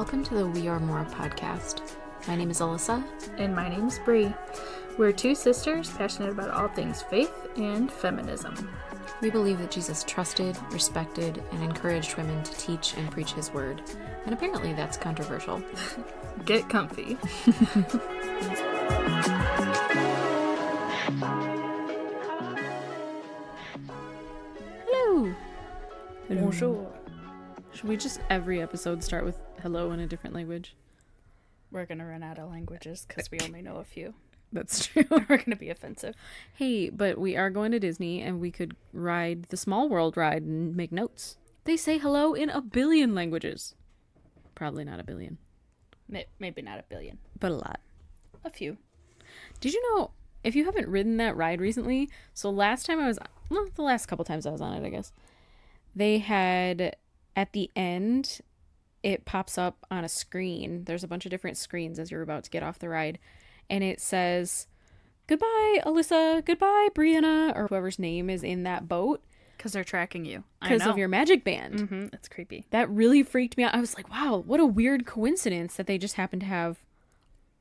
Welcome to the We Are More podcast. My name is Alyssa. And my name's Bree. We're two sisters passionate about all things faith and feminism. We believe that Jesus trusted, respected, and encouraged women to teach and preach his word. And apparently that's controversial. Get comfy. Hello. Bonjour. Should we just every episode start with hello in a different language? We're going to run out of languages because we only know a few. That's true. We're going to be offensive. Hey, but we are going to Disney and we could ride the Small World ride and make notes. They say hello in a billion languages. Probably not a billion. Maybe not a billion. But a lot. A few. Did you know, if you haven't ridden that ride recently, so the last couple times I was on it, I guess, they had, at the end, it pops up on a screen. There's a bunch of different screens as you're about to get off the ride. And it says, goodbye, Alyssa, goodbye, Brianna, or whoever's name is in that boat. Because they're tracking you. Because of your magic band. Mm-hmm. That's creepy. That really freaked me out. I was like, wow, what a weird coincidence that they just happen to have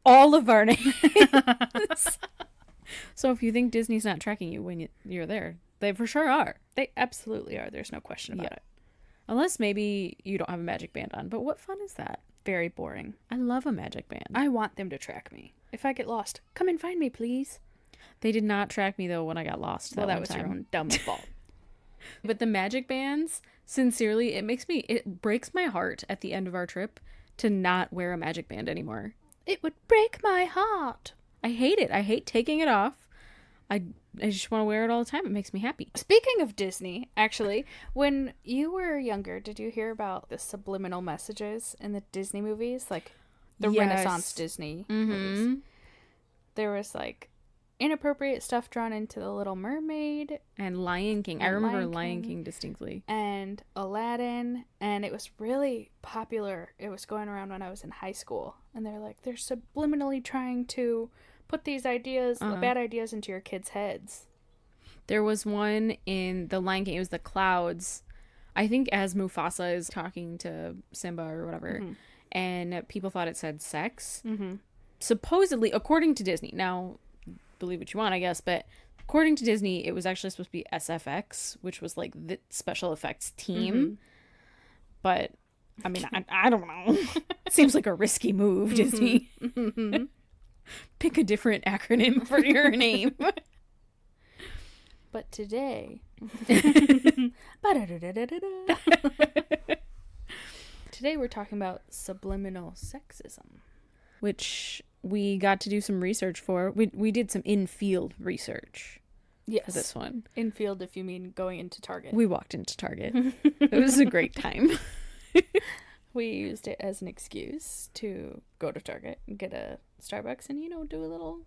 all of our names. So if you think Disney's not tracking you when you're there, they for sure are. They absolutely are. There's no question about it. Unless maybe you don't have a magic band on. But what fun is that? Very boring. I love a magic band. I want them to track me. If I get lost, come and find me, please. They did not track me, though, when I got lost. Well, that was your own dumb fault. But the magic bands, sincerely, it breaks my heart at the end of our trip to not wear a magic band anymore. It would break my heart. I hate it. I hate taking it off. I just want to wear it all the time. It makes me happy. Speaking of Disney, actually, when you were younger, did you hear about the subliminal messages in the Disney movies? Like the Renaissance Disney movies. There was like inappropriate stuff drawn into The Little Mermaid. And Lion King. I remember Lion King distinctly. And Aladdin. And it was really popular. It was going around when I was in high school. And they're like, they're subliminally trying to put these ideas, bad ideas, into your kids' heads. There was one in the Lion King. It was the clouds. I think as Mufasa is talking to Simba or whatever, and people thought it said sex. Mm-hmm. Supposedly, according to Disney. Now, believe what you want, I guess, but according to Disney, it was actually supposed to be SFX, which was like the special effects team. Mm-hmm. But, I mean, I don't know. It seems like a risky move, Disney. Mm-hmm. Pick a different acronym for your name. But today, we're talking about subliminal sexism. Which we got to do some research for. We did some in-field research. Yes. For this one. In-field, if you mean going into Target. We walked into Target. It was a great time. We used it as an excuse to go to Target and get a Starbucks and, do a little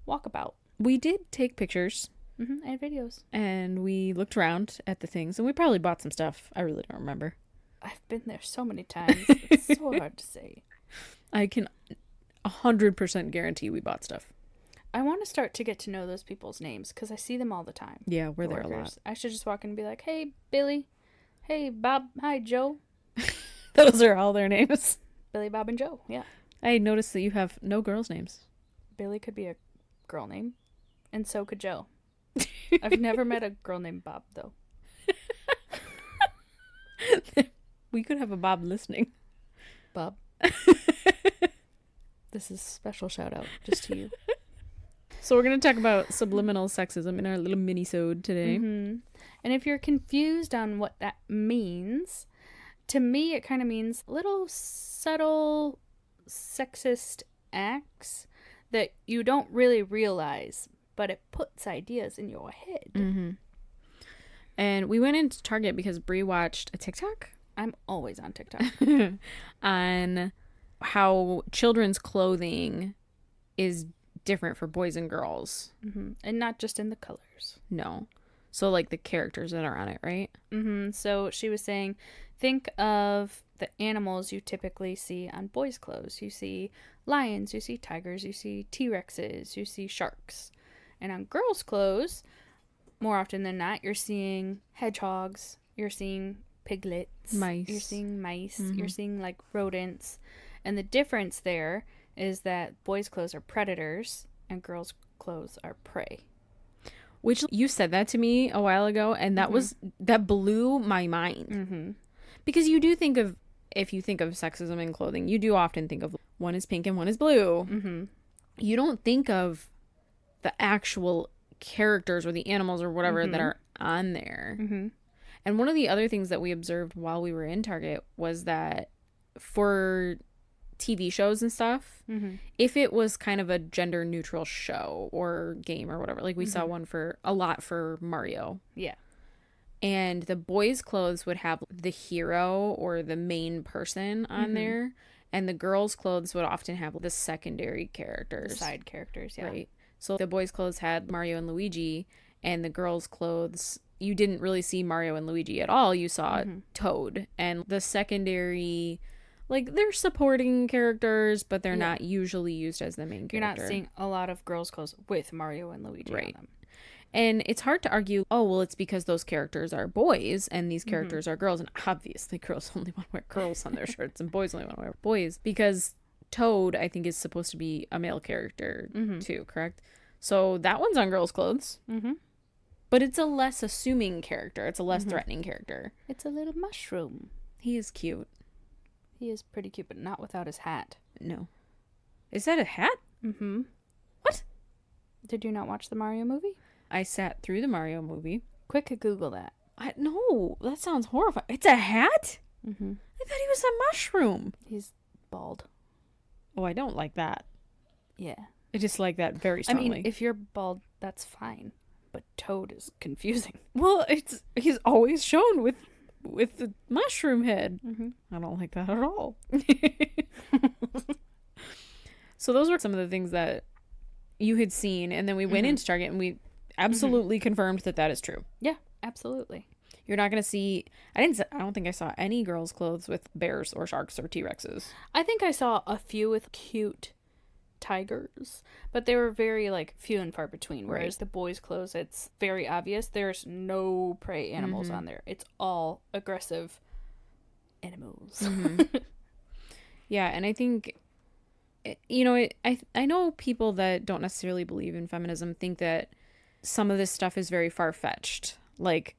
walkabout. We did take pictures. And videos. And we looked around at the things. And we probably bought some stuff. I really don't remember. I've been there so many times. It's so hard to say. I can 100% guarantee we bought stuff. I want to start to get to know those people's names because I see them all the time. Yeah, we're there a lot. I should just walk in and be like, hey, Billy. Hey, Bob. Hi, Joe. Those are all their names. Billy, Bob, and Joe. Yeah. I noticed that you have no girls' names. Billy could be a girl name. And so could Joe. I've never met a girl named Bob, though. We could have a Bob listening. Bob. This is a special shout out just to you. So we're going to talk about subliminal sexism in our little mini-sode today. Mm-hmm. And if you're confused on what that means, to me it kind of means little subtle sexist acts that you don't really realize, but it puts ideas in your head. Mm-hmm. And we went into Target because Brie watched a TikTok. I'm always on TikTok. On how children's clothing is different for boys and girls. Mm-hmm. And not just in the colors. No. So like the characters that are on it, right? Mm-hmm. So she was saying, think of the animals you typically see on boys' clothes. You see lions, you see tigers, you see T-Rexes, you see sharks. And on girls' clothes, more often than not, you're seeing hedgehogs, you're seeing piglets. Mice. You're seeing mice. You're seeing like rodents. And the difference there is that boys' clothes are predators and girls' clothes are prey. Which you said that to me a while ago, and that blew my mind. Mm-hmm. Because you do think of, if you think of sexism in clothing, you do often think of one is pink and one is blue. Mm-hmm. You don't think of the actual characters or the animals or whatever that are on there. Mm-hmm. And one of the other things that we observed while we were in Target was that for TV shows and stuff, if it was kind of a gender neutral show or game or whatever, like we saw one for a lot for Mario. Yeah. And the boys' clothes would have the hero or the main person on there. And the girls' clothes would often have the secondary characters. The side characters, yeah. Right. So the boys' clothes had Mario and Luigi, and the girls' clothes, you didn't really see Mario and Luigi at all. You saw Toad. And the secondary, like, they're supporting characters, but they're not usually used as the main character. You're not seeing a lot of girls' clothes with Mario and Luigi on them. And it's hard to argue, oh, well, it's because those characters are boys and these characters are girls. And obviously girls only want to wear girls on their shirts and boys only want to wear boys. Because Toad, I think, is supposed to be a male character too, correct? So that one's on girls' clothes. But it's a less assuming character. It's a less threatening character. It's a little mushroom. He is cute. He is pretty cute, but not without his hat. No. Is that a hat? Mm-hmm. What? Did you not watch the Mario movie? I sat through the Mario movie. Quick, Google that. No, that sounds horrifying. It's a hat? Mm-hmm. I thought he was a mushroom. He's bald. Oh, I don't like that. Yeah. I just like that very strongly. I mean, if you're bald, that's fine. But Toad is confusing. Well, he's always shown with the mushroom head. I don't like that at all. So those were some of the things that you had seen, and then we went into Target and we absolutely confirmed that is true. Yeah, absolutely. You're not going to see, I don't think I saw any girls' clothes with bears or sharks or T-Rexes. I think I saw a few with cute tigers, but they were very like few and far between, whereas the boys' clothes, it's very obvious there's no prey animals on there. It's all aggressive animals. Yeah, and I think, you know, I know people that don't necessarily believe in feminism think that some of this stuff is very far-fetched. Like,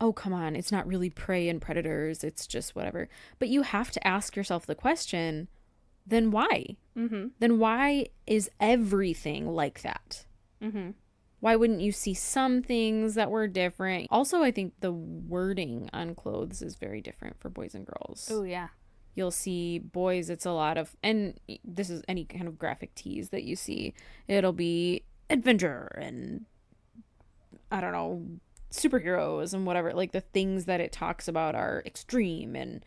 oh, come on, it's not really prey and predators, it's just whatever. But you have to ask yourself the question, then why? Then why is everything like that? Why wouldn't you see some things that were different? Also, I think the wording on clothes is very different for boys and girls. Oh, yeah. You'll see boys, it's a lot of, and this is any kind of graphic tees that you see, it'll be adventure and, I don't know, superheroes and whatever. Like, the things that it talks about are extreme and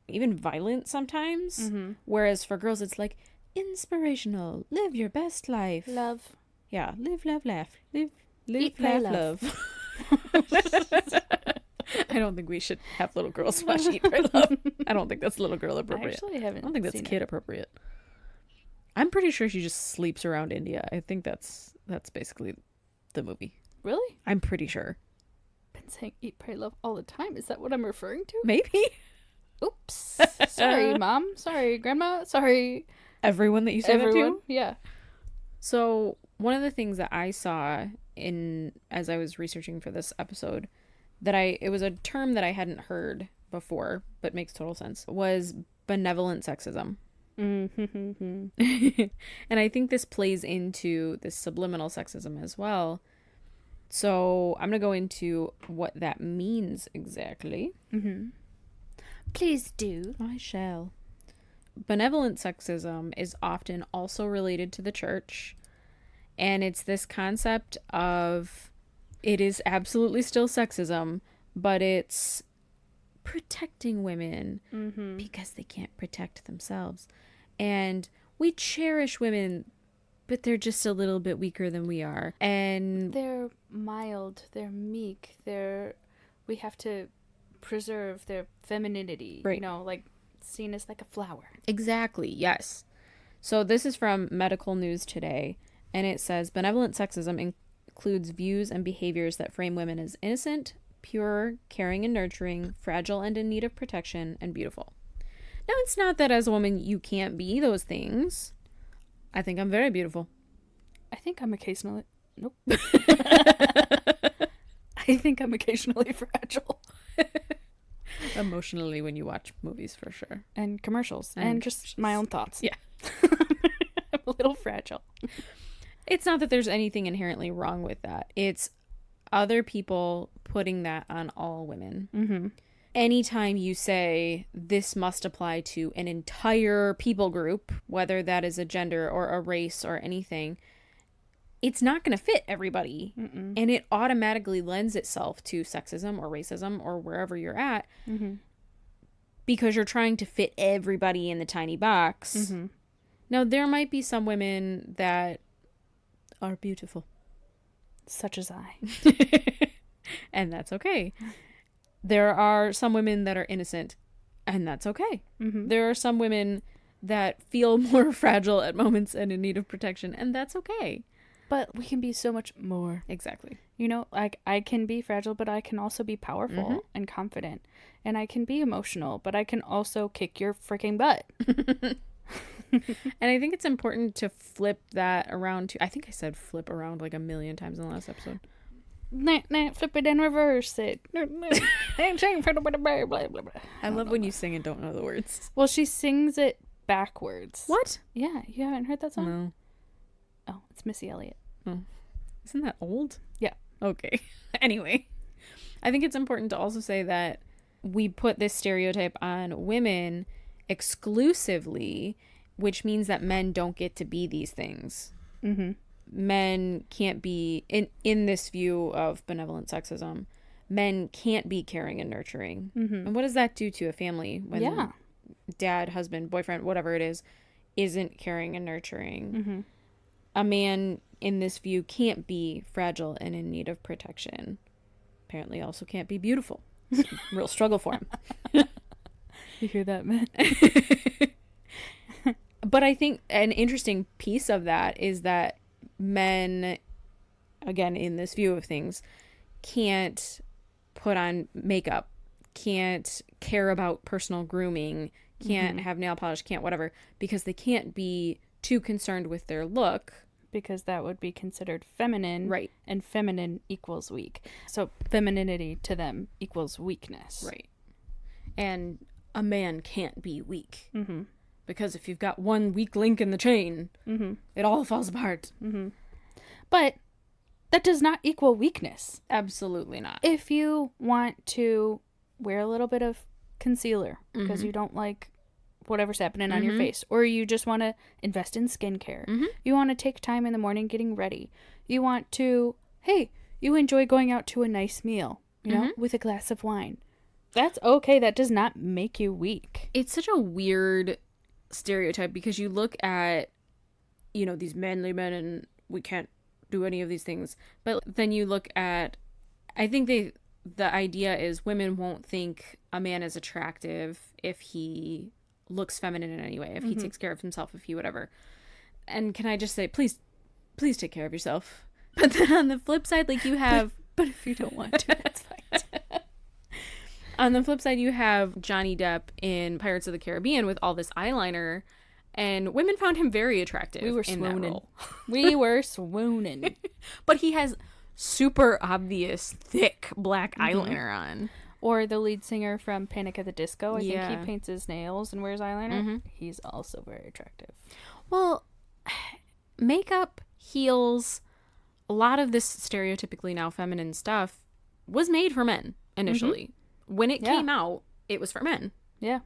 even violent sometimes. Whereas for girls, it's like inspirational, live your best life. Love. Yeah, live, laugh, laugh. Live, Eat, pray, laugh, love. I don't think we should have little girls watch Eat, Pray, Love. I don't think that's little girl appropriate. I actually haven't. I don't think that's seen kid appropriate. I'm pretty sure she just sleeps around India. I think that's basically the movie. Really? I'm pretty sure. Been saying Eat, Pray, Love all the time. Is that what I'm referring to? Maybe. Oops. Sorry, Mom. Sorry, Grandma. Sorry. Everyone that you say that to? Yeah. So one of the things that I saw as I was researching for this episode, it was a term that I hadn't heard before, but makes total sense, was benevolent sexism. And I think this plays into this subliminal sexism as well. So I'm going to go into what that means exactly. Please do. I shall. Benevolent sexism is often also related to the church. And it's this concept of, it is absolutely still sexism, but it's protecting women because they can't protect themselves. And we cherish women, but they're just a little bit weaker than we are. And they're mild, they're meek, we have to preserve their femininity, right. You know, like seen as like a flower. Exactly, yes. So this is from Medical News Today, and it says benevolent sexism includes views and behaviors that frame women as innocent, pure, caring and nurturing, fragile and in need of protection, and beautiful. Now, it's not that as a woman you can't be those things. I think I'm very beautiful. I think I'm occasionally... Nope. I think I'm occasionally fragile. Emotionally when you watch movies, for sure. And commercials. And just my own thoughts. Yeah. I'm a little fragile. It's not that there's anything inherently wrong with that. It's other people putting that on all women. Mm-hmm. Anytime you say this must apply to an entire people group, whether that is a gender or a race or anything, it's not going to fit everybody. Mm-mm. And it automatically lends itself to sexism or racism or wherever you're at, mm-hmm. because you're trying to fit everybody in the tiny box. Mm-hmm. Now, there might be some women that are beautiful. Such as I. And that's okay. There are some women that are innocent, and that's okay. Mm-hmm. There are some women that feel more fragile at moments and in need of protection, and that's okay. But we can be so much more. Exactly. You know, like, I can be fragile, but I can also be powerful mm-hmm. and confident. And I can be emotional, but I can also kick your freaking butt. And I think it's important to flip that around too. I think I said flip around like a million times in the last episode. Flip it and reverse it. I love when you sing and don't know the words. Well, she sings it backwards. What? Yeah, you haven't heard that song? No. Oh, it's Missy Elliott. Oh. Isn't that old? Yeah. Okay. Anyway, I think it's important to also say that we put this stereotype on women exclusively, which means that men don't get to be these things. Mm-hmm. Men can't be, in this view of benevolent sexism, men can't be caring and nurturing. Mm-hmm. And what does that do to a family when Yeah. dad, husband, boyfriend, whatever it is, isn't caring and nurturing? Mm-hmm. A man in this view can't be fragile and in need of protection. Apparently also can't be beautiful. It's a real struggle for him. You hear that, man? But I think an interesting piece of that is that men, again, in this view of things, can't put on makeup, can't care about personal grooming, can't have nail polish, can't whatever, because they can't be too concerned with their look. Because that would be considered feminine. Right. And feminine equals weak. So femininity to them equals weakness. Right. And a man can't be weak. Mm-hmm. Because if you've got one weak link in the chain, mm-hmm. it all falls apart. Mm-hmm. But that does not equal weakness. Absolutely not. If you want to wear a little bit of concealer because mm-hmm. you don't like whatever's happening on mm-hmm. your face, or you just want to invest in skincare, mm-hmm. you want to take time in the morning getting ready, you want to, hey, you enjoy going out to a nice meal, you know, mm-hmm. with a glass of wine. That's okay. That does not make you weak. It's such a weird stereotype because you look at, you know, these manly men and we can't do any of these things. But then you look at, I think the idea is women won't think a man is attractive if he looks feminine in any way, if he mm-hmm. takes care of himself, if he whatever. And can I just say, please take care of yourself. But then on the flip side, like you have... But if you don't want to, that's fine. On the flip side, you have Johnny Depp in Pirates of the Caribbean with all this eyeliner, and women found him very attractive. We were in that swooning. role. We were swooning. But he has super obvious, thick black mm-hmm. eyeliner on. Or the lead singer from Panic at the Disco. I think Yeah. he paints his nails and wears eyeliner. Mm-hmm. He's also very attractive. Well, makeup, heels, a lot of this stereotypically now feminine stuff was made for men initially. Mm-hmm. When it came out, it was for men. Yeah.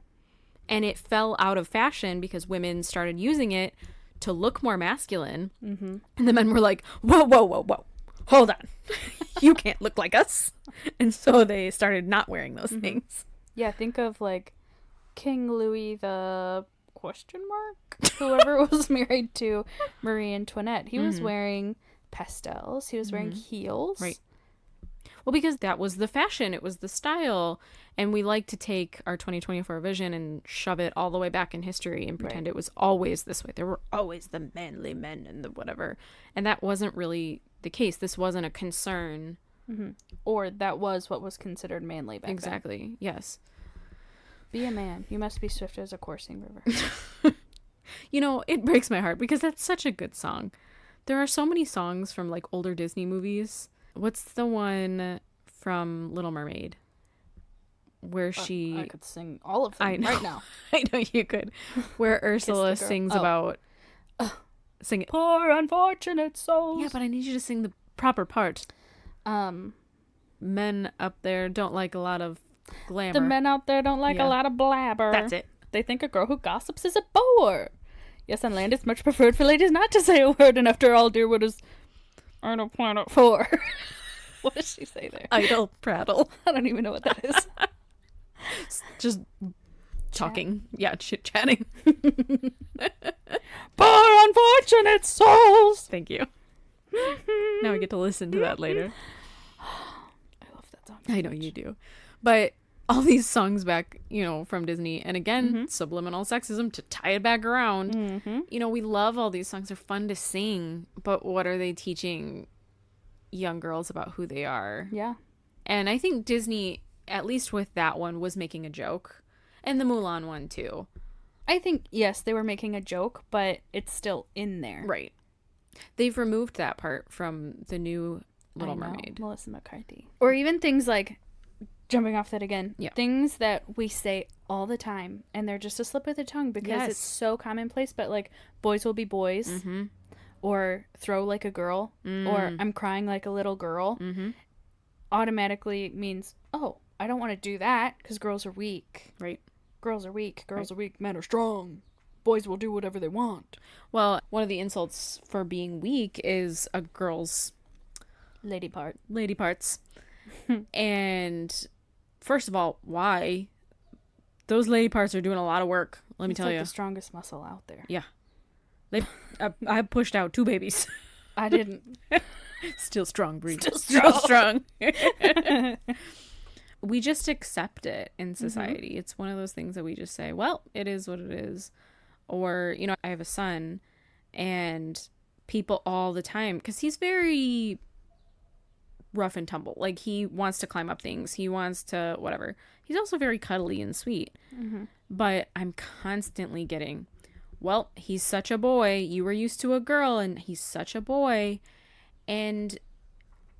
And it fell out of fashion because women started using it to look more masculine. Mm-hmm. And the men were like, whoa, whoa, whoa, whoa. Hold on. You can't look like us. And so they started not wearing those mm-hmm. things. Yeah, think of like King Louis the question mark? Whoever was married to Marie Antoinette. He was mm-hmm. wearing pastels. He was wearing mm-hmm. heels. Right. Well, because that was the fashion. It was the style. And we like to take our 2024 vision and shove it all the way back in history and pretend it was always this way. There were always the manly men and the whatever. And that wasn't really the case. This wasn't a concern Or that was what was considered manly back then. Exactly. Yes. Be a man. You must be swift as a coursing river. You know, it breaks my heart because that's such a good song. There are so many songs from like older Disney movies. What's the one from Little Mermaid where she... I could sing all of them right now. I know you could. Where Ursula sings about... Sing it. Poor unfortunate souls. Yeah, but I need you to sing the proper part. Men up there don't like a lot of glamour. The men out there don't like a lot of blabber. That's it. They think a girl who gossips is a bore. Yes, on land it's much preferred for ladies not to say a word, and after all, Dearwood is on a planet 4. What does she say there? Idle prattle. I don't even know what that is. Just talking. Yeah, chit-chatting. Poor unfortunate souls. Thank you. Now we get to listen to that later. I love that song. I know you do. But all these songs back, you know, from Disney, and again, subliminal sexism to tie it back around. You know, we love all these songs. They're fun to sing, but what are they teaching young girls about who they are? Yeah. And I think Disney, at least with that one, was making a joke. And the Mulan one, too. I think, yes, they were making a joke, but it's still in there. Right. They've removed that part from the new Little Mermaid. Melissa McCarthy. Or even things like, jumping off that again, things that we say all the time, and they're just a slip of the tongue because it's so commonplace, but like, boys will be boys, or throw like a girl, or I'm crying like a little girl, automatically means, oh, I don't want to do that because girls are weak. Right. Girls are weak. Girls are weak. Men are strong. Boys will do whatever they want. Well, one of the insults for being weak is a girl's lady parts. And first of all, why? Those lady parts are doing a lot of work. Let me tell you. It's the strongest muscle out there. Yeah. I pushed out 2 babies. I didn't. Still strong, Bree. Still strong. We just accept it in society. It's one of those things that we just say, well, it is what it is. Or, you know, I have a son, and people all the time, because he's very rough and tumble. Like, he wants to climb up things. He wants to whatever. He's also very cuddly and sweet. But I'm constantly getting, well, he's such a boy. You were used to a girl, and he's such a boy. And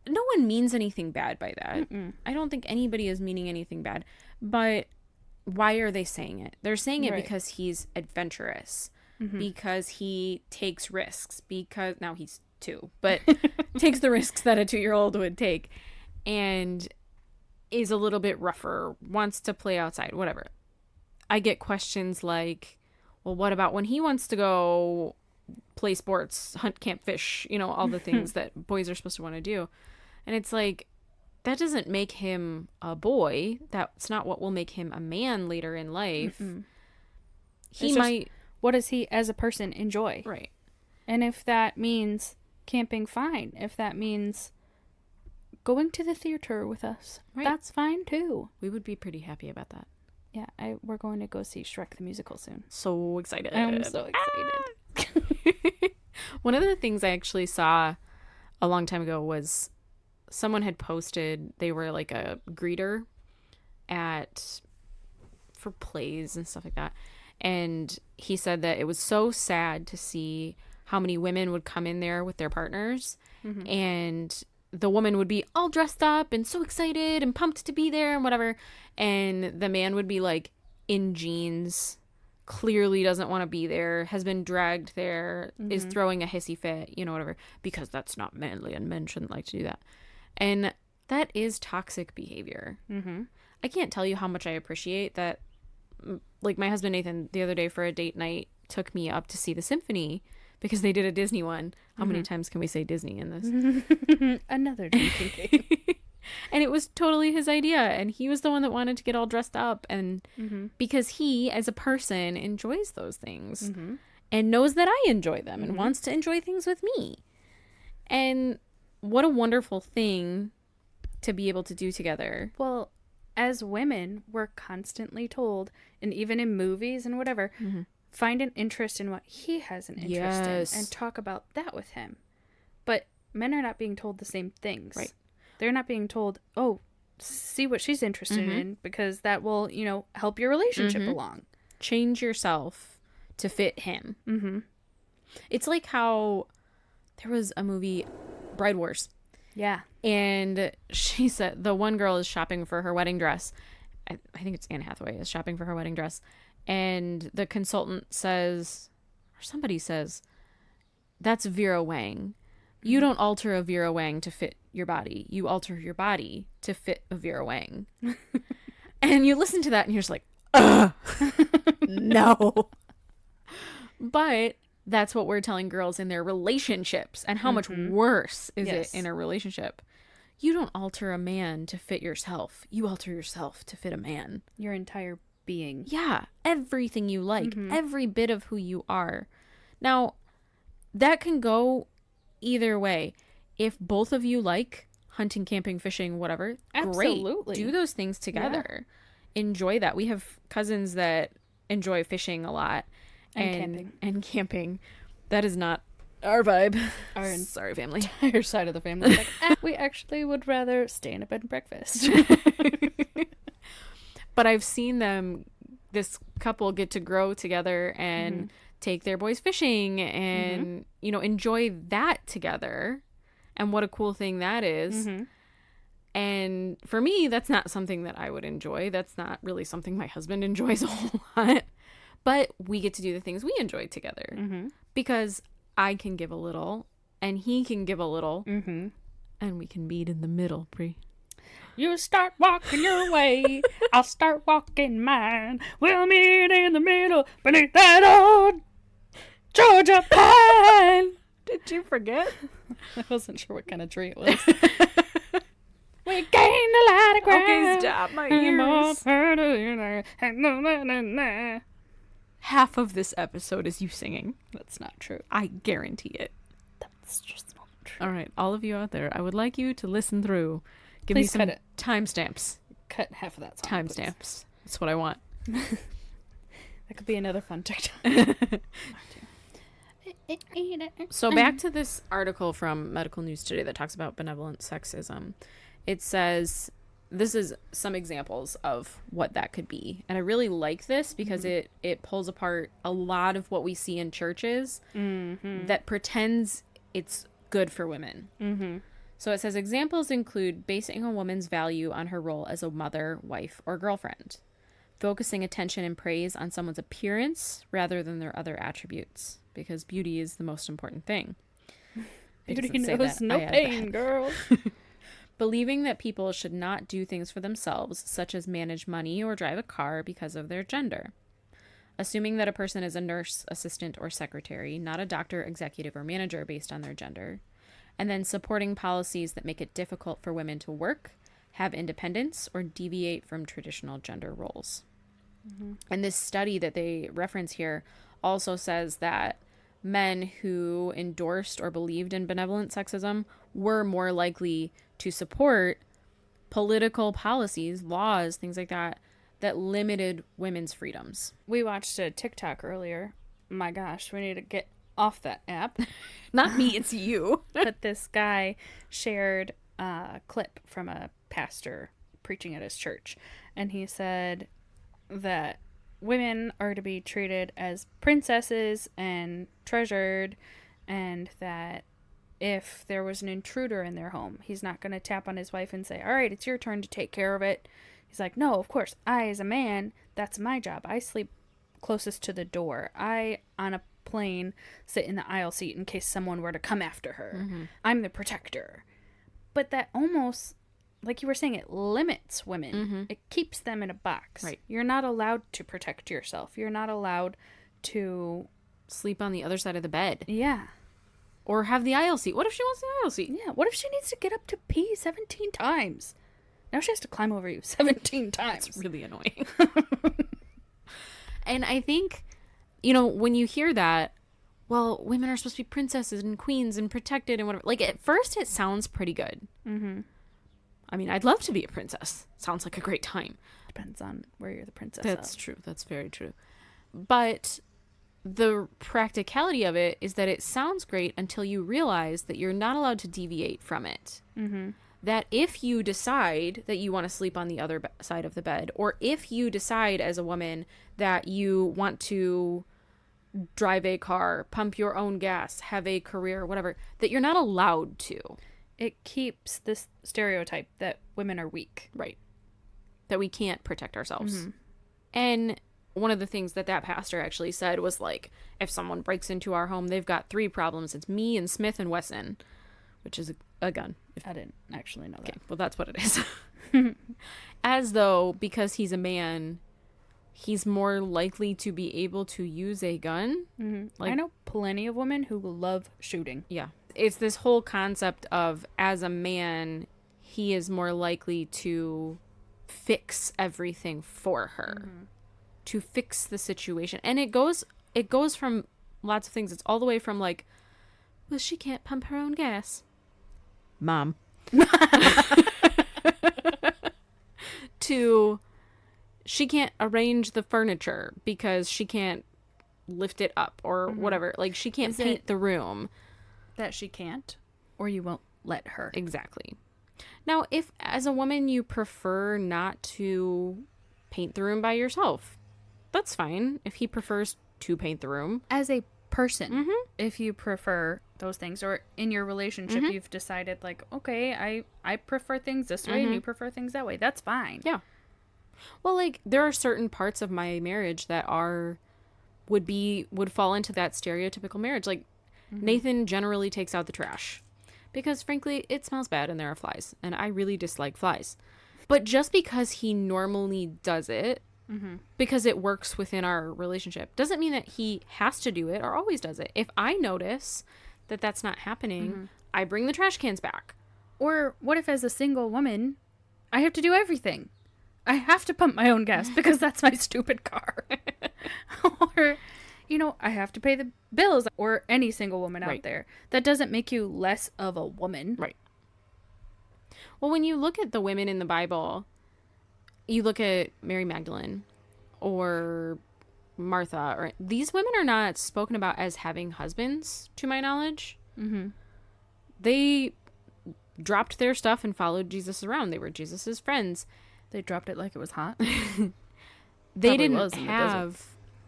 no one means anything bad by that. I don't think anybody is meaning anything bad. But why are they saying it? They're saying it because he's adventurous. Because he takes risks. Because, now he's 2, but takes the risks that a 2-year-old would take. And is a little bit rougher. Wants to play outside. Whatever. I get questions like, well, what about when he wants to go play sports, hunt, camp, fish, you know, all the things that boys are supposed to want to do. And it's like, that doesn't make him a boy. That's not what will make him a man later in life. He might... What does he, as a person, enjoy? Right. And if that means camping, fine. If that means going to the theater with us, that's fine, too. We would be pretty happy about that. Yeah, we're going to go see Shrek the Musical soon. So excited. I'm so excited. One of the things I actually saw a long time ago was someone had posted, they were like a greeter for plays and stuff like that. And he said that it was so sad to see how many women would come in there with their partners, and the woman would be all dressed up and so excited and pumped to be there and whatever. And the man would be like in jeans, clearly doesn't want to be there, has been dragged there, is throwing a hissy fit, you know, whatever, because that's not manly and men shouldn't like to do that. And that is toxic behavior. I can't tell you how much I appreciate that. Like, my husband Nathan the other day for a date night took me up to see the symphony because they did a Disney one. How many times can we say Disney in this? Another drinking game. And it was totally his idea, and he was the one that wanted to get all dressed up, and because he as a person enjoys those things and knows that I enjoy them and wants to enjoy things with me. And what a wonderful thing to be able to do together. Well, as women, we're constantly told, and even in movies and whatever, find an interest in what he has an interest in and talk about that with him. But men are not being told the same things. Right. They're not being told, oh, see what she's interested in, because that will, help your relationship along. Change yourself to fit him. Mm-hmm. It's like how there was a movie, Bride Wars. Yeah. And she said the one girl is shopping for her wedding dress. I think it's Anne Hathaway is shopping for her wedding dress. And the consultant says, or somebody says, that's Vera Wang. You don't alter a Vera Wang to fit your body. You alter your body to fit a Vera Wang. And you listen to that and you're just like, ugh, no. But that's what we're telling girls in their relationships. And how much worse is it in a relationship? You don't alter a man to fit yourself. You alter yourself to fit a man. Your entire being. Yeah. Everything you like. Every bit of who you are. Now, that can go either way. If both of you like hunting, camping, fishing, whatever, absolutely. Great. Do those things together. Yeah. Enjoy that. We have cousins that enjoy fishing a lot. And camping. That is not our vibe. Sorry, family. Entire side of the family. Like, we actually would rather stay in a bed and breakfast. But I've seen this couple get to grow together and take their boys fishing and, enjoy that together. And what a cool thing that is. And for me, that's not something that I would enjoy. That's not really something my husband enjoys a whole lot. But we get to do the things we enjoy together because I can give a little and he can give a little and we can meet in the middle, Brie. You start walking your way, I'll start walking mine. We'll meet in the middle beneath that old Georgia pine. Did you forget? I wasn't sure what kind of tree it was. We gained a lot of ground. Okay, stop my ears. Half of this episode is you singing. That's not true. I guarantee it. That's just not true. All right, all of you out there, I would like you to listen through. Give Please me some timestamps. Cut half of that song. Timestamps. That's what I want. That could be another fun TikTok. So back to this article from Medical News Today that talks about benevolent sexism. It says, this is some examples of what that could be. And I really like this because it pulls apart a lot of what we see in churches that pretends it's good for women. So it says examples include basing a woman's value on her role as a mother, wife, or girlfriend. Focusing attention and praise on someone's appearance rather than their other attributes. Because beauty is the most important thing. Beauty knows no pain, girl. Believing that people should not do things for themselves, such as manage money or drive a car because of their gender. Assuming that a person is a nurse, assistant, or secretary, not a doctor, executive, or manager based on their gender. And then supporting policies that make it difficult for women to work, have independence, or deviate from traditional gender roles. And this study that they reference here also says that men who endorsed or believed in benevolent sexism were more likely to support political policies, laws, things like that, that limited women's freedoms. We watched a TikTok earlier. My gosh, we need to get off that app. Not me, it's you. But this guy shared a clip from a pastor preaching at his church. And he said that women are to be treated as princesses and treasured, and that if there was an intruder in their home, he's not going to tap on his wife and say, all right, it's your turn to take care of it. He's like, no, of course, I, as a man, that's my job. I sleep closest to the door. I, on a plane, sit in the aisle seat in case someone were to come after her. I'm the protector. But that almost, like you were saying, it limits women. It keeps them in a box. Right. You're not allowed to protect yourself. You're not allowed to sleep on the other side of the bed. Yeah. Or have the aisle seat. What if she wants the aisle seat? Yeah. What if she needs to get up to pee 17 times? Now she has to climb over you 17 times. It's really annoying. And I think, when you hear that, well, women are supposed to be princesses and queens and protected and whatever. Like, at first it sounds pretty good. I mean, I'd love to be a princess. Sounds like a great time. Depends on where you're the princess That's of. true. That's very true. But the practicality of it is that it sounds great until you realize that you're not allowed to deviate from it. that if you decide that you want to sleep on the other side of the bed, or if you decide as a woman that you want to drive a car, pump your own gas, have a career, whatever, that you're not allowed to. It keeps this stereotype that women are weak. Right. That we can't protect ourselves. And one of the things that pastor actually said was like, if someone breaks into our home, they've got 3 problems. It's me and Smith and Wesson, which is a gun. I didn't actually know that. Okay, well, that's what it is. As though, because he's a man, he's more likely to be able to use a gun. I know plenty of women who love shooting. Yeah. It's this whole concept of, as a man, he is more likely to fix everything for her, to fix the situation. And it goes from lots of things. It's all the way from like, well, she can't pump her own gas, Mom, to she can't arrange the furniture because she can't lift it up or whatever. Like, she can't paint the room. That she can't, or you won't let her. Exactly. Now, if as a woman you prefer not to paint the room by yourself, that's fine. If he prefers to paint the room. As a person, if you prefer those things, or in your relationship you've decided like, okay, I prefer things this way and you prefer things that way, that's fine. Yeah. Well, like, there are certain parts of my marriage that would fall into that stereotypical marriage. Like, Nathan generally takes out the trash because, frankly, it smells bad and there are flies, and I really dislike flies. But just because he normally does it, because it works within our relationship, doesn't mean that he has to do it or always does it. If I notice that that's not happening, I bring the trash cans back. Or what if, as a single woman, I have to do everything? I have to pump my own gas because that's my stupid car. Or, I have to pay the bills, or any single woman out there. That doesn't make you less of a woman. Right. Well, when you look at the women in the Bible, you look at Mary Magdalene or Martha, or these women are not spoken about as having husbands, to my knowledge. They dropped their stuff and followed Jesus around. They were Jesus's friends. They dropped it like it was hot. They didn't have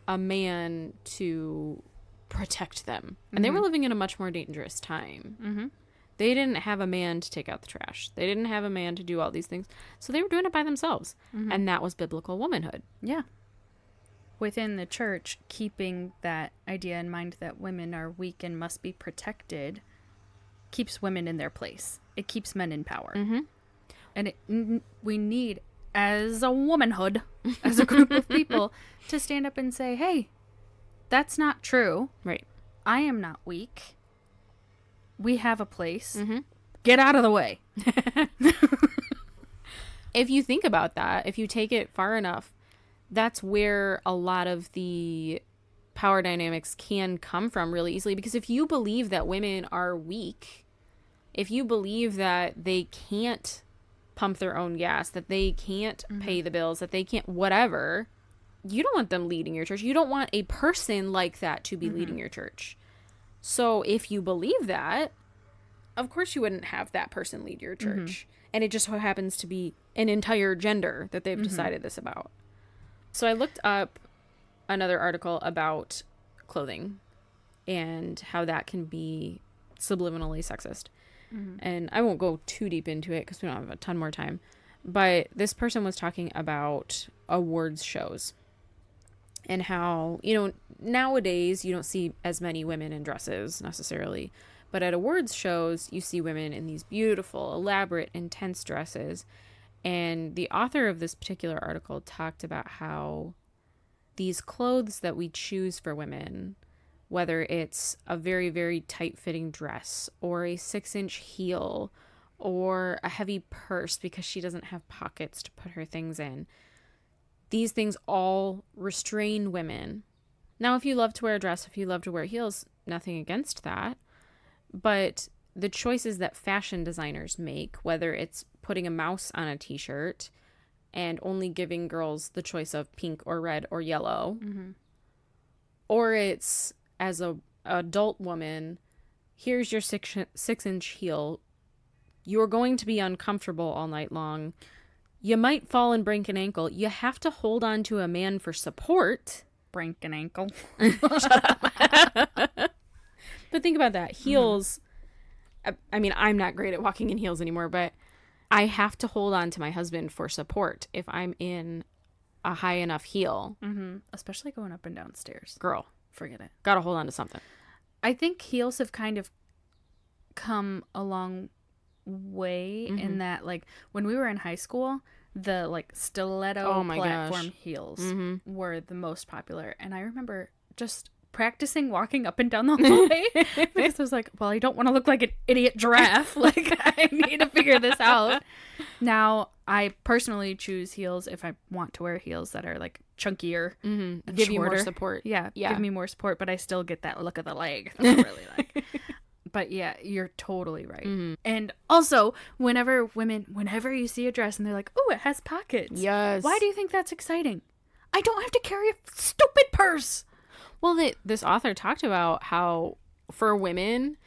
a man to protect them. And they were living in a much more dangerous time. They didn't have a man to take out the trash. They didn't have a man to do all these things. So they were doing it by themselves. And that was biblical womanhood. Yeah. Within the church, keeping that idea in mind that women are weak and must be protected keeps women in their place. It keeps men in power. And we need, as a womanhood, as a group of people, to stand up and say, hey, that's not true. Right. I am not weak. We have a place. Get out of the way. If you think about that, if you take it far enough, that's where a lot of the power dynamics can come from really easily. Because if you believe that women are weak, if you believe that they can't pump their own gas, that they can't pay the bills, that they can't whatever, you don't want them leading your church. You don't want a person like that to be leading your church. So if you believe that, of course you wouldn't have that person lead your church. And it just so happens to be an entire gender that they've decided this about. So I looked up another article about clothing and how that can be subliminally sexist. And I won't go too deep into it because we don't have a ton more time. But this person was talking about awards shows and how, nowadays you don't see as many women in dresses necessarily. But at awards shows, you see women in these beautiful, elaborate, intense dresses. And the author of this particular article talked about how these clothes that we choose for women, whether it's a very, very tight-fitting dress or a 6-inch heel or a heavy purse because she doesn't have pockets to put her things in, these things all restrain women. Now, if you love to wear a dress, if you love to wear heels, nothing against that. But the choices that fashion designers make, whether it's putting a mouse on a t-shirt and only giving girls the choice of pink or red or yellow, or it's, as a adult woman, here's your 6-inch heel, You're going to be uncomfortable all night long. You might fall and break an ankle. You have to hold on to a man for support. Break an ankle. But think about that. Heels. I mean, I'm not great at walking in heels anymore, but I have to hold on to my husband for support if I'm in a high enough heel. Especially going up and down stairs. Girl, Forget it. gotta hold on to something. I think heels have kind of come a long way in that, like, when we were in high school, the like stiletto platform heels were the most popular. And I remember just practicing walking up and down the hallway because I was like, well, I don't want to look like an idiot giraffe. Like, I need to figure this out. Now, I personally choose heels if I want to wear heels that are like chunkier, and Give you more shorter. support. Yeah, give me more support, but I still get that look of the leg that I really like. But yeah, you're totally right. And also, whenever you see a dress and they're like, oh, it has pockets. Yes. Why do you think that's exciting? I don't have to carry a stupid purse. Well, this author talked about how for women,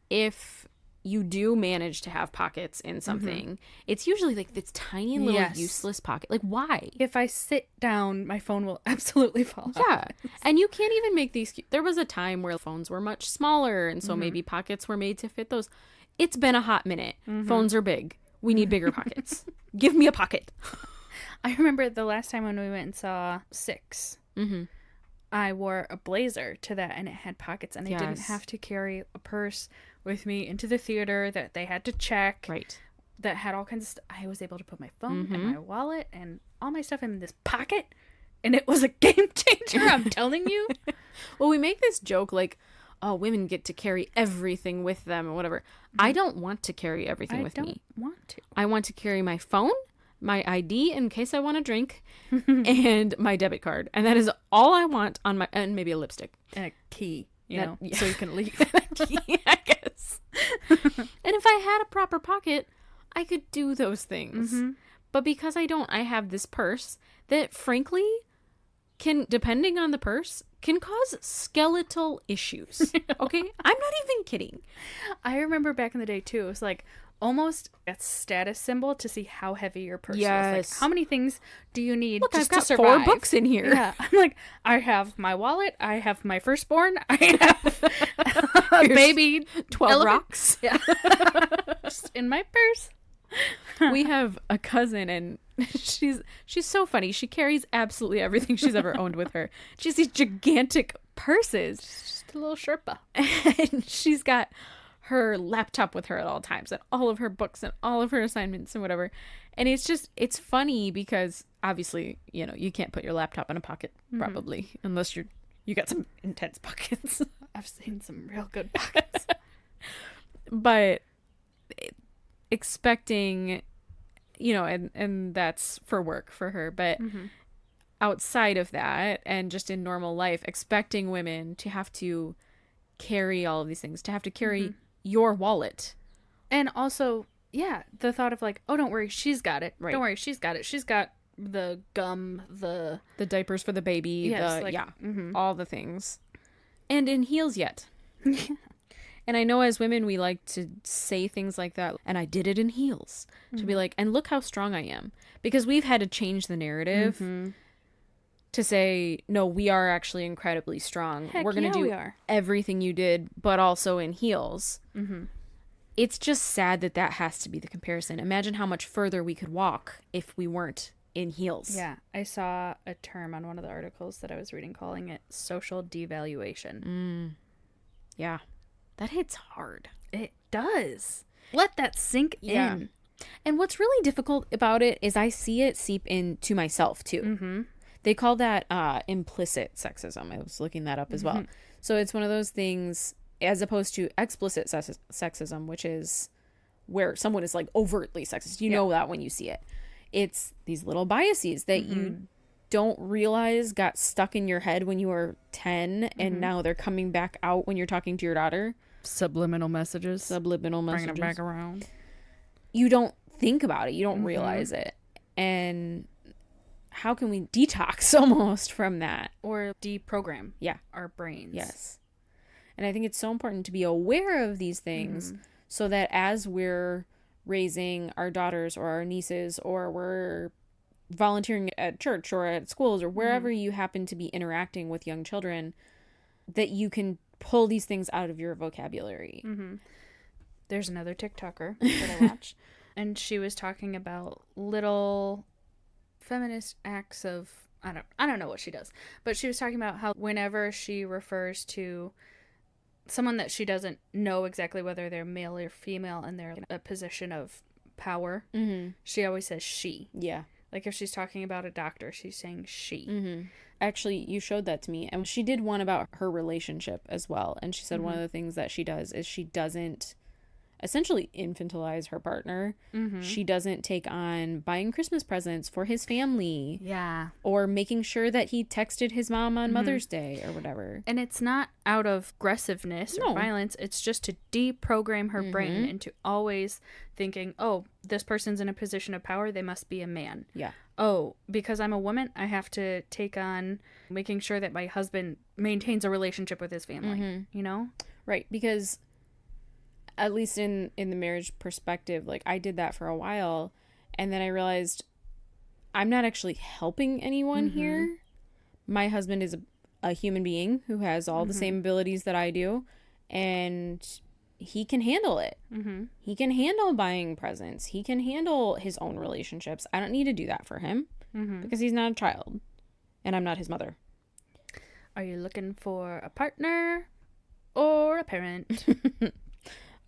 if you do manage to have pockets in something, it's usually like this tiny little useless pocket. Like, why? If I sit down, my phone will absolutely fall out. Yeah. And you can't even make these. There was a time where phones were much smaller, and so maybe pockets were made to fit those. It's been a hot minute. Phones are big. We need bigger pockets. Give me a pocket. I remember the last time when we went and saw Six. I wore a blazer to that, and it had pockets, and I didn't have to carry a purse with me into the theater that they had to check. Right. That had all kinds of stuff. I was able to put my phone and my wallet and all my stuff in this pocket, and it was a game changer, I'm telling you. Well, we make this joke like, oh, women get to carry everything with them or whatever. I don't want to carry everything with me. I don't want to. I want to carry my phone, my ID in case I want to drink, and my debit card. And that is all I want on my, and maybe a lipstick. And a key, Yeah. so you can leave. I guess. And if I had a proper pocket, I could do those things. But because I don't, I have this purse that frankly can, depending on the purse, can cause skeletal issues. Okay? I'm not even kidding. I remember back in the day too, it was like almost a status symbol to see how heavy your purse was. Yes. Like, how many things do you need Look, just I've got to survive? 4 books in here. Yeah. I'm like, I have my wallet, I have my firstborn, I have a baby 12 elephant. rocks. Yeah. Just in my purse. We have a cousin, and she's so funny. She carries absolutely everything she's ever owned with her. She has these gigantic purses. Just a little Sherpa. And she's got her laptop with her at all times, and all of her books and all of her assignments and whatever. And it's funny because obviously, you can't put your laptop in a pocket probably unless you got some intense pockets. I've seen some real good pockets. But expecting, and that's for work for her, but outside of that and just in normal life, expecting women to have to carry all of these things, to have to carry your wallet. And also, yeah, the thought of like, oh, don't worry, she's got it. Right. Don't worry, she's got it. She's got the gum, the diapers for the baby, yes, all the things. And in heels yet. And I know as women, we like to say things like that. And I did it in heels. To be like, and look how strong I am. Because we've had to change the narrative to say, no, we are actually incredibly strong. Heck, We're going to do we are. everything you did, but also in heels. It's just sad that has to be the comparison. Imagine how much further we could walk if we weren't in heels. Yeah, I saw a term on one of the articles that I was reading calling it social devaluation. Yeah. That hits hard. It does. Let that sink in. And what's really difficult about it is I see it seep into myself too. They call that implicit sexism. I was looking that up as well. So it's one of those things as opposed to explicit sexism, which is where someone is like overtly sexist. You know that when you see it. It's these little biases that you don't realize got stuck in your head when you were 10 and now they're coming back out when you're talking to your daughter. Subliminal messages. Bringing it back around. You don't think about it. You don't realize it. And how can we detox almost from that? Or deprogram our brains. Yes. And I think it's so important to be aware of these things so that as we're raising our daughters or our nieces, or we're volunteering at church or at schools or wherever you happen to be interacting with young children, that you can pull these things out of your vocabulary. There's another TikToker that I watch, and she was talking about little feminist acts of, I don't know what she does, but she was talking about how whenever she refers to someone that she doesn't know exactly whether they're male or female and they're in a position of power, she always says she. Yeah. Like if she's talking about a doctor, she's saying she. Actually, you showed that to me, and she did one about her relationship as well. And she said one of the things that she does is she doesn't essentially infantilize her partner. She doesn't take on buying Christmas presents for his family. Yeah. Or making sure that he texted his mom on Mother's Day or whatever. And it's not out of aggressiveness or violence. It's just to deprogram her brain into always thinking, oh, this person's in a position of power, they must be a man. Yeah. Oh, because I'm a woman, I have to take on making sure that my husband maintains a relationship with his family, you know? Right, because at least in the marriage perspective, like I did that for a while, and then I realized I'm not actually helping anyone here. My husband is a human being who has all the same abilities that I do, and he can handle it. He can handle buying presents. He can handle his own relationships. I don't need to do that for him because he's not a child, and I'm not his mother. Are you looking for a partner or a parent?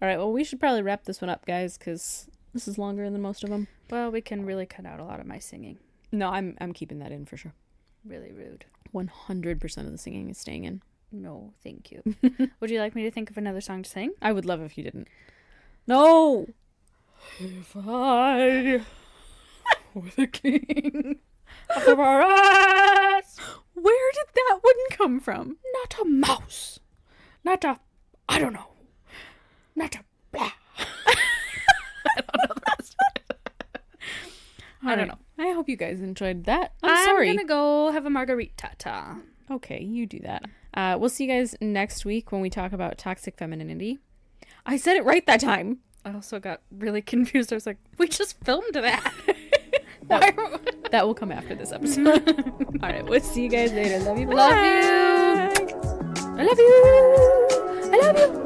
All right, well, we should probably wrap this one up, guys, because this is longer than most of them. Well, we can really cut out a lot of my singing. No, I'm keeping that in for sure. Really rude. 100% of the singing is staying in. No, thank you. Would you like me to think of another song to sing? I would love if you didn't. No! If I were the king of our eyes. Where did that one come from? Not a mouse. Not a, I don't know. Not a blah. I don't know the rest of it. I don't know. I hope you guys enjoyed that. I'm sorry. I'm gonna go have a margarita. Okay, you do that. We'll see you guys next week when we talk about toxic femininity. I said it right that time. I also got really confused. I was like, we just filmed that. That will come after this episode. All right, we'll see you guys later. Love you. Love you. I love you. I love you.